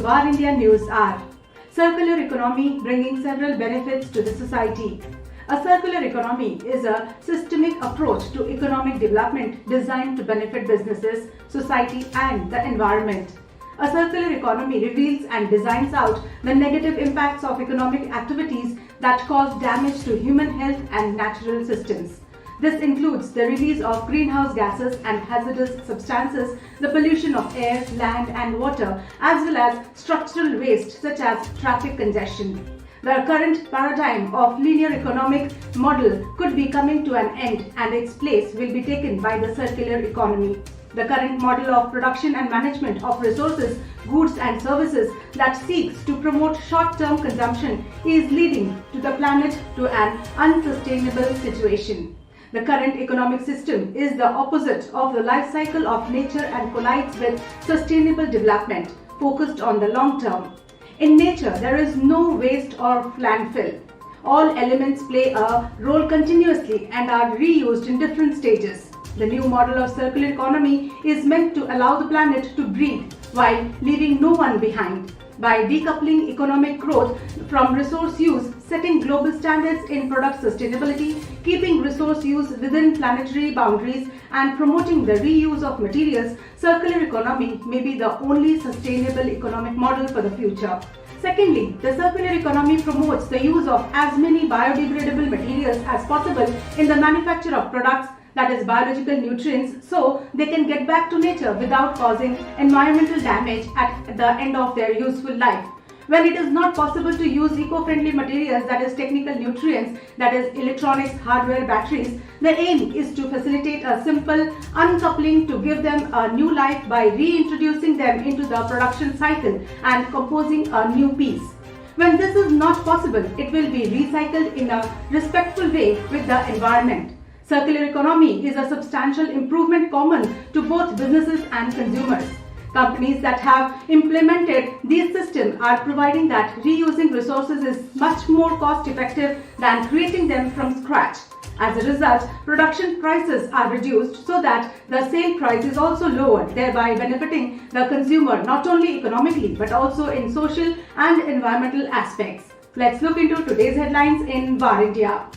to VARINDIA News Hour. Circular economy bringing several benefits to the society. A circular economy is a systemic approach to economic development designed to benefit businesses, society and the environment. A circular economy reveals and designs out the negative impacts of economic activities that cause damage to human health and natural systems. This includes the release of greenhouse gases and hazardous substances, the pollution of air, land and water, as well as structural waste such as traffic congestion. The current paradigm of linear economic model could be coming to an end and its place will be taken by the circular economy. The current model of production and management of resources, goods and services that seeks to promote short-term consumption is leading to the planet to an unsustainable situation. The current economic system is the opposite of the life cycle of nature and collides with sustainable development, focused on the long term. In nature, there is no waste or landfill. All elements play a role continuously and are reused in different stages. The new model of circular economy is meant to allow the planet to breathe while leaving no one behind. By decoupling economic growth from resource use, setting global standards in product sustainability, keeping resource use within planetary boundaries, and promoting the reuse of materials, circular economy may be the only sustainable economic model for the future. Secondly, the circular economy promotes the use of as many biodegradable materials as possible in the manufacture of products, that is biological nutrients, so they can get back to nature without causing environmental damage at the end of their useful life. When it is not possible to use eco-friendly materials, that is technical nutrients, that is electronics, hardware, batteries, the aim is to facilitate a simple uncoupling to give them a new life by reintroducing them into the production cycle and composing a new piece. When this is not possible, it will be recycled in a respectful way with the environment. Circular economy is a substantial improvement common to both businesses and consumers. Companies that have implemented these systems are providing that reusing resources is much more cost effective than creating them from scratch. As a result, production prices are reduced so that the sale price is also lowered, thereby benefiting the consumer not only economically but also in social and environmental aspects. Let's look into today's headlines in VARINDIA.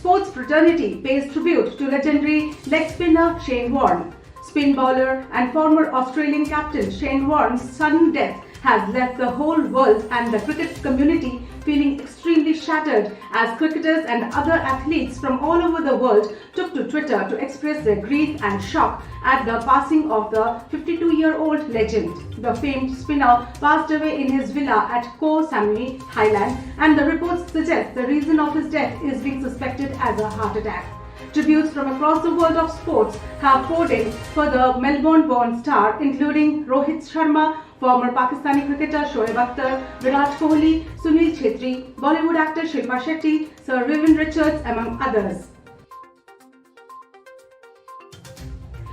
Sports fraternity pays tribute to legendary leg spinner Shane Warne. Spin bowler and former Australian captain Shane Warne's sudden death has left the whole world and the cricket community feeling extremely shattered as cricketers and other athletes from all over the world took to Twitter to express their grief and shock at the passing of the 52-year-old legend. The famed spinner passed away in his villa at Koh Samui, Thailand, and the reports suggest the reason of his death is being suspected as a heart attack. Tributes from across the world of sports have poured in for the Melbourne-born star, including Rohit Sharma, former Pakistani cricketer Shoaib Akhtar, Virat Kohli, Sunil Chhetri, Bollywood actor Shilpa Shetty, Sir Vivian Richards, among others.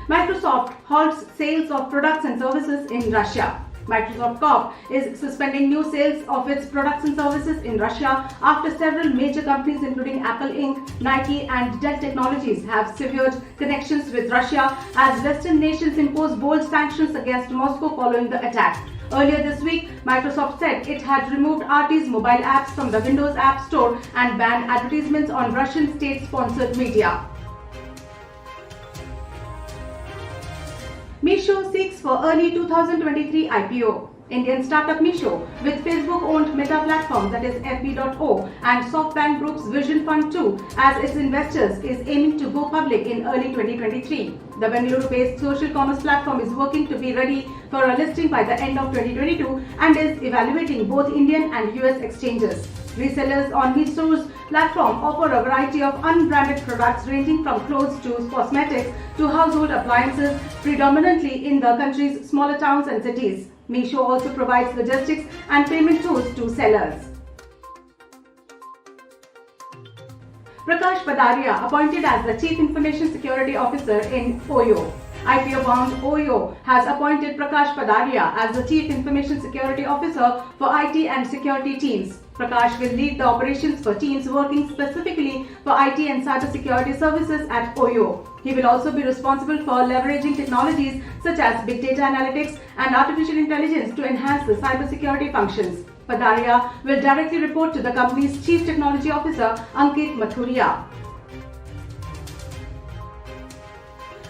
Microsoft halts sales of products and services in Russia. Microsoft Corp is suspending new sales of its products and services in Russia after several major companies including Apple Inc., Nike and Dell Technologies have severed connections with Russia as Western nations impose bold sanctions against Moscow following the attack. Earlier this week, Microsoft said it had removed RT's mobile apps from the Windows App Store and banned advertisements on Russian state-sponsored media. Meesho seeks for early 2023 IPO. Indian startup Meesho, with Facebook-owned Meta platform that is FB.O and SoftBank Group's Vision Fund 2 as its investors, is aiming to go public in early 2023. The Bengaluru-based social commerce platform is working to be ready for a listing by the end of 2022 and is evaluating both Indian and US exchanges. Resellers on Meesho's platform offer a variety of unbranded products ranging from clothes to cosmetics to household appliances, predominantly in the country's smaller towns and cities. Meesho also provides logistics and payment tools to sellers. Prakash Padariya appointed as the Chief Information Security Officer in OYO. IPO-bound OYO has appointed Prakash Padariya as the Chief Information Security Officer for IT and security teams. Prakash will lead the operations for teams working specifically for IT and cybersecurity services at OYO. He will also be responsible for leveraging technologies such as big data analytics and artificial intelligence to enhance the cybersecurity functions. Padariya will directly report to the company's Chief Technology Officer, Ankit Mathuria.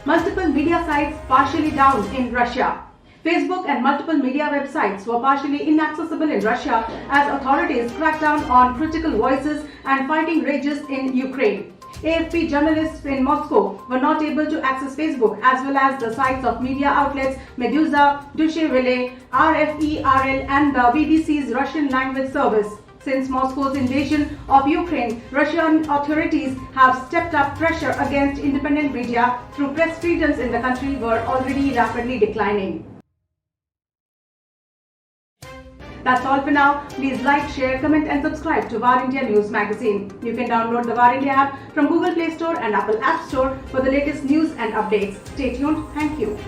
Multiple media sites partially down in Russia. Facebook and multiple media websites were partially inaccessible in Russia as authorities cracked down on critical voices and fighting rages in Ukraine. AFP journalists in Moscow were not able to access Facebook as well as the sites of media outlets Meduza, Deutsche Welle, RFE/RL and the BBC's Russian language service. Since Moscow's invasion of Ukraine, Russian authorities have stepped up pressure against independent media through press freedoms in the country were already rapidly declining. That's all for now. Please like, share, comment and subscribe to VARINDIA News magazine. You can download the VARINDIA app from Google Play Store and Apple App Store for the latest news and updates. Stay tuned. Thank you.